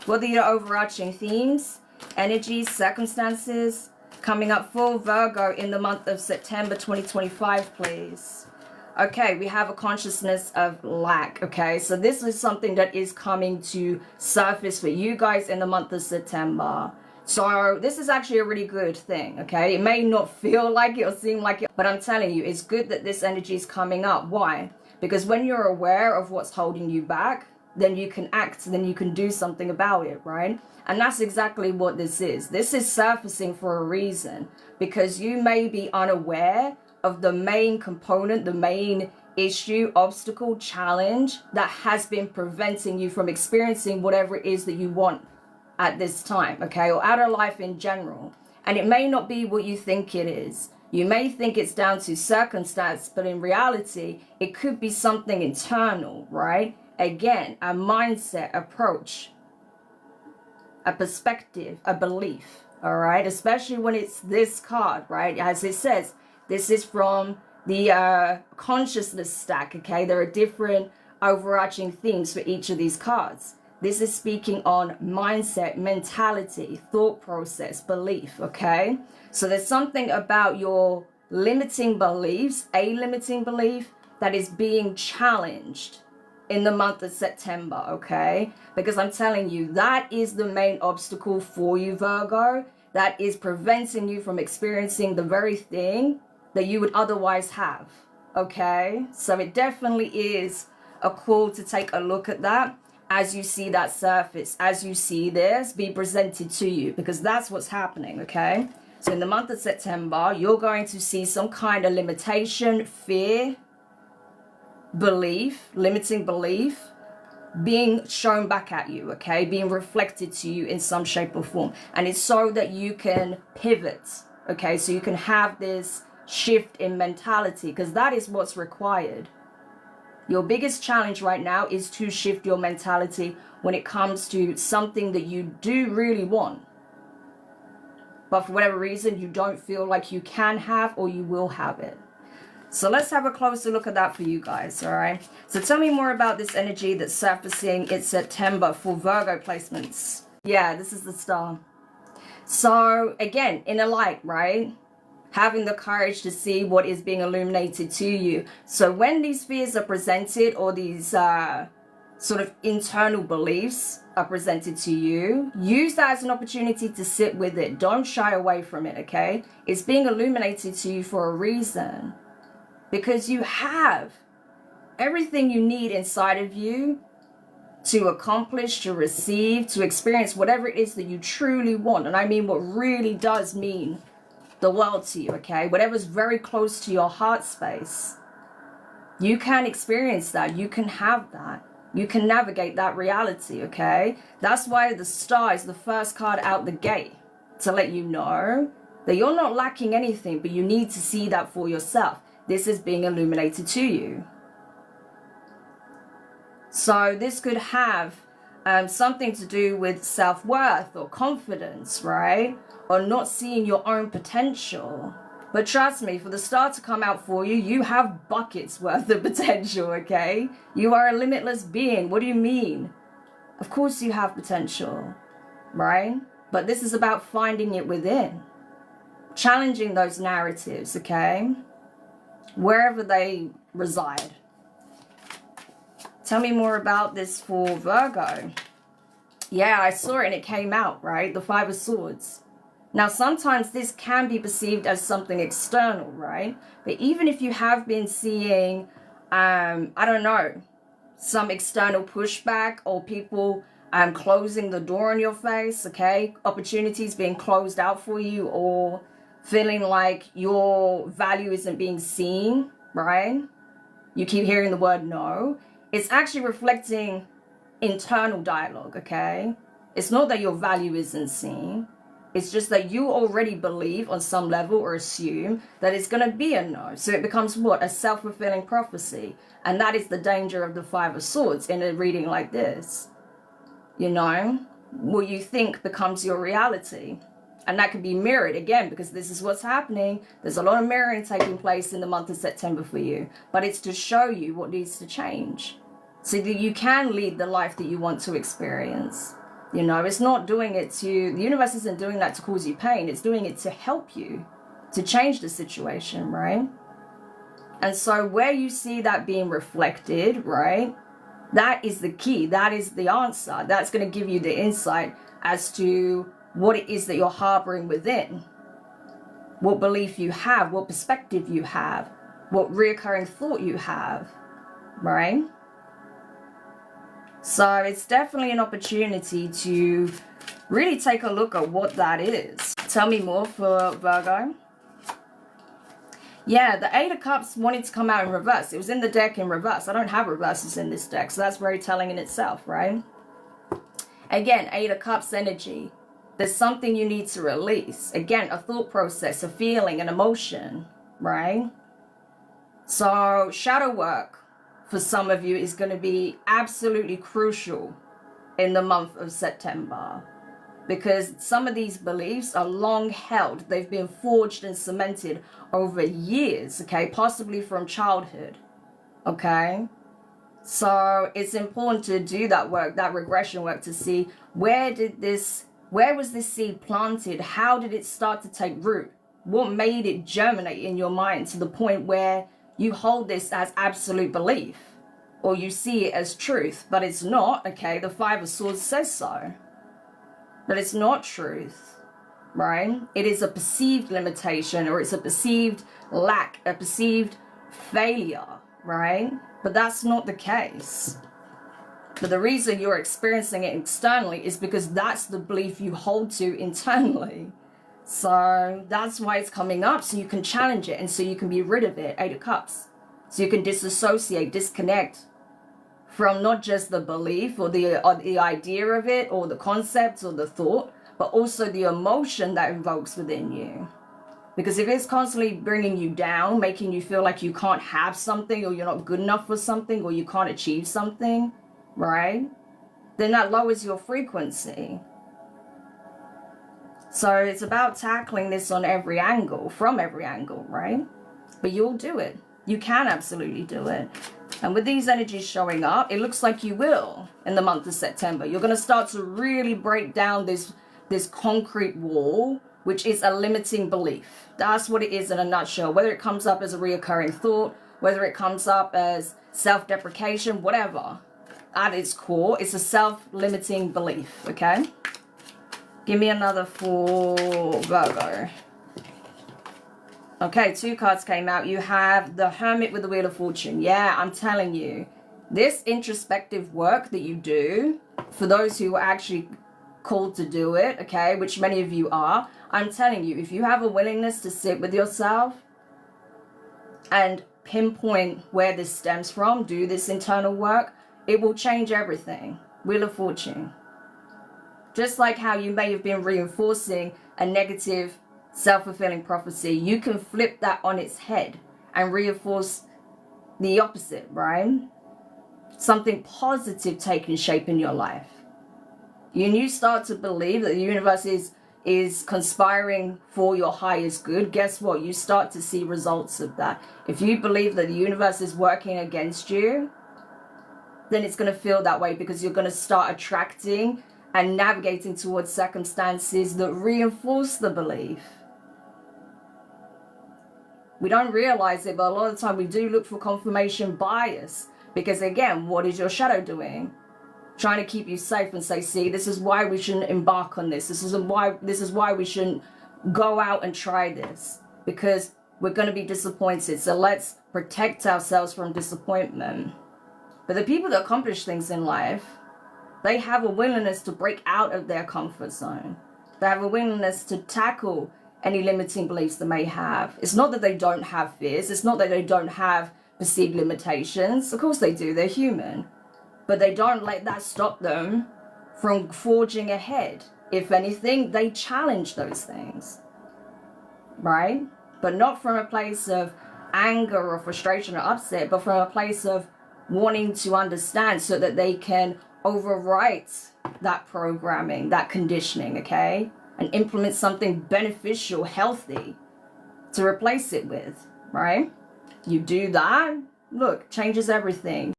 What are your overarching themes, energies, circumstances coming up for Virgo in the month of September 2025, please? Okay, we have a consciousness of lack, okay? So this is something that is coming to surface for you guys in the month of September. So this is actually a really good thing, okay? It may not feel like it or seem like it, but I'm telling you, it's good that this energy is coming up. Why? Because when you're aware of what's holding you back, then you can act, then you can do something about it, right? And that's exactly what this is. This is surfacing for a reason, because you may be unaware of the main component, the main issue, obstacle, challenge that has been preventing you from experiencing whatever it is that you want at this time, okay, or out of life in general. And it may not be what you think it is. You may think it's down to circumstance, but in reality, it could be something internal, right? Again, a mindset, approach, a perspective, a belief, all right? Especially when it's this card, right? As it says, this is from the consciousness stack, okay? There are different overarching themes for each of these cards. This is speaking on mindset, mentality, thought process, belief, okay? So there's something about your limiting beliefs, a limiting belief that is being challenged in the month of September, okay? Because I'm telling you, that is the main obstacle for you, Virgo, that is preventing you from experiencing the very thing that you would otherwise have, okay? So it definitely is a call to take a look at that as you see that surface, as you see this be presented to you, because that's what's happening, okay? So in the month of September, you're going to see some kind of limitation, fear, belief, limiting belief being shown back at you, okay? Being reflected to you in some shape or form. And it's so that you can pivot, okay? So you can have this shift in mentality, because that is what's required. Your biggest challenge right now is to shift your mentality when it comes to something that you do really want, but for whatever reason you don't feel like you can have or you will have it. So let's have a closer look at that for you guys, all right? So tell me more about this energy that's surfacing in September for Virgo placements. Yeah, this is the star. So again, inner light, right? Having the courage to see what is being illuminated to you. So when these fears are presented, or these sort of internal beliefs are presented to you, use that as an opportunity to sit with it. Don't shy away from it, okay? It's being illuminated to you for a reason, because you have everything you need inside of you to accomplish, to receive, to experience whatever it is that you truly want. And I mean what really does mean the world to you, okay? Whatever's very close to your heart space, you can experience that. You can have that. You can navigate that reality, okay? That's why the star is the first card out the gate, to let you know that you're not lacking anything, but you need to see that for yourself. This is being illuminated to you. So this could have something to do with self-worth or confidence, right? Or not seeing your own potential. But trust me, for the star to come out for you, you have buckets worth of potential, okay? You are a limitless being. What do you mean? Of course you have potential, right? But this is about finding it within. Challenging those narratives, okay? Wherever they reside. Tell me more about this for Virgo. Yeah, I saw it and it came out, right? The Five of Swords. Now, sometimes this can be perceived as something external, right? But even if you have been seeing, I don't know, some external pushback, or people closing the door on your face, okay? Opportunities being closed out for you, or feeling like your value isn't being seen, right? You keep hearing the word no. It's actually reflecting internal dialogue, okay? It's not that your value isn't seen. It's just that you already believe on some level, or assume that it's going to be a no. So it becomes what? A self-fulfilling prophecy. And that is the danger of the Five of Swords in a reading like this. You know, what you think becomes your reality. And that can be mirrored again, because this is what's happening. There's a lot of mirroring taking place in the month of September for you. But it's to show you what needs to change, so that you can lead the life that you want to experience. You know, it's not doing it to, the universe isn't doing that to cause you pain. It's doing it to help you, to change the situation, right? And so where you see that being reflected, right, that is the key. That is the answer. That's going to give you the insight as to what it is that you're harboring within, what belief you have, what perspective you have, what reoccurring thought you have, right? So it's definitely an opportunity to really take a look at what that is. Tell me more for Virgo. Yeah, the Eight of Cups wanted to come out in reverse. It was in the deck in reverse. I don't have reverses in this deck, so that's very telling in itself, right? Again, Eight of Cups energy. There's something you need to release. Again, a thought process, a feeling, an emotion, right? So shadow work for some of you is going to be absolutely crucial in the month of September, because some of these beliefs are long held. They've been forged and cemented over years, okay, possibly from childhood, okay? So it's important to do that work, that regression work, to see where was this seed planted? How did it start to take root? What made it germinate in your mind to the point where you hold this as absolute belief, or you see it as truth, but it's not, okay? The Five of Swords says so, but it's not truth, right? It is a perceived limitation, or it's a perceived lack, a perceived failure, right? But that's not the case. But the reason you're experiencing it externally is because that's the belief you hold to internally. So that's why it's coming up, so you can challenge it and so you can be rid of it. Eight of Cups. So you can disassociate, disconnect from not just the belief or the idea of it or the concept or the thought, but also the emotion that invokes within you. Because if it's constantly bringing you down, making you feel like you can't have something, or you're not good enough for something, or you can't achieve something, right? Then that lowers your frequency. So it's about tackling this on every angle, from every angle, right? But you'll do it. You can absolutely do it. And with these energies showing up, it looks like you will in the month of September. You're going to start to really break down this concrete wall, which is a limiting belief. That's what it is in a nutshell. Whether it comes up as a reoccurring thought, whether it comes up as self-deprecation, whatever. At its core, it's a self-limiting belief, okay? Give me another for Virgo. Okay, two cards came out. You have the Hermit with the Wheel of Fortune. Yeah, I'm telling you, this introspective work that you do, for those who are actually called to do it, okay, which many of you are, I'm telling you, if you have a willingness to sit with yourself and pinpoint where this stems from, do this internal work, it will change everything. Wheel of Fortune. Just like how you may have been reinforcing a negative self-fulfilling prophecy, you can flip that on its head and reinforce the opposite, right? Something positive taking shape in your life. And you start to believe that the universe is conspiring for your highest good. Guess what? You start to see results of that. If you believe that the universe is working against you, then it's going to feel that way, because you're going to start attracting and navigating towards circumstances that reinforce the belief. We don't realize it, but a lot of the time we do look for confirmation bias, because again, what is your shadow doing? Trying to keep you safe and say, see, this is why we shouldn't embark on this. This is why we shouldn't go out and try this, because we're going to be disappointed. So let's protect ourselves from disappointment. But the people that accomplish things in life, they have a willingness to break out of their comfort zone. They have a willingness to tackle any limiting beliefs they may have. It's not that they don't have fears. It's not that they don't have perceived limitations. Of course they do. They're human. But they don't let that stop them from forging ahead. If anything, they challenge those things, right? But not from a place of anger or frustration or upset, but from a place of wanting to understand so that they can overwrite that programming, that conditioning, okay? And implement something beneficial, healthy to replace it with, right? You do that, look, changes everything.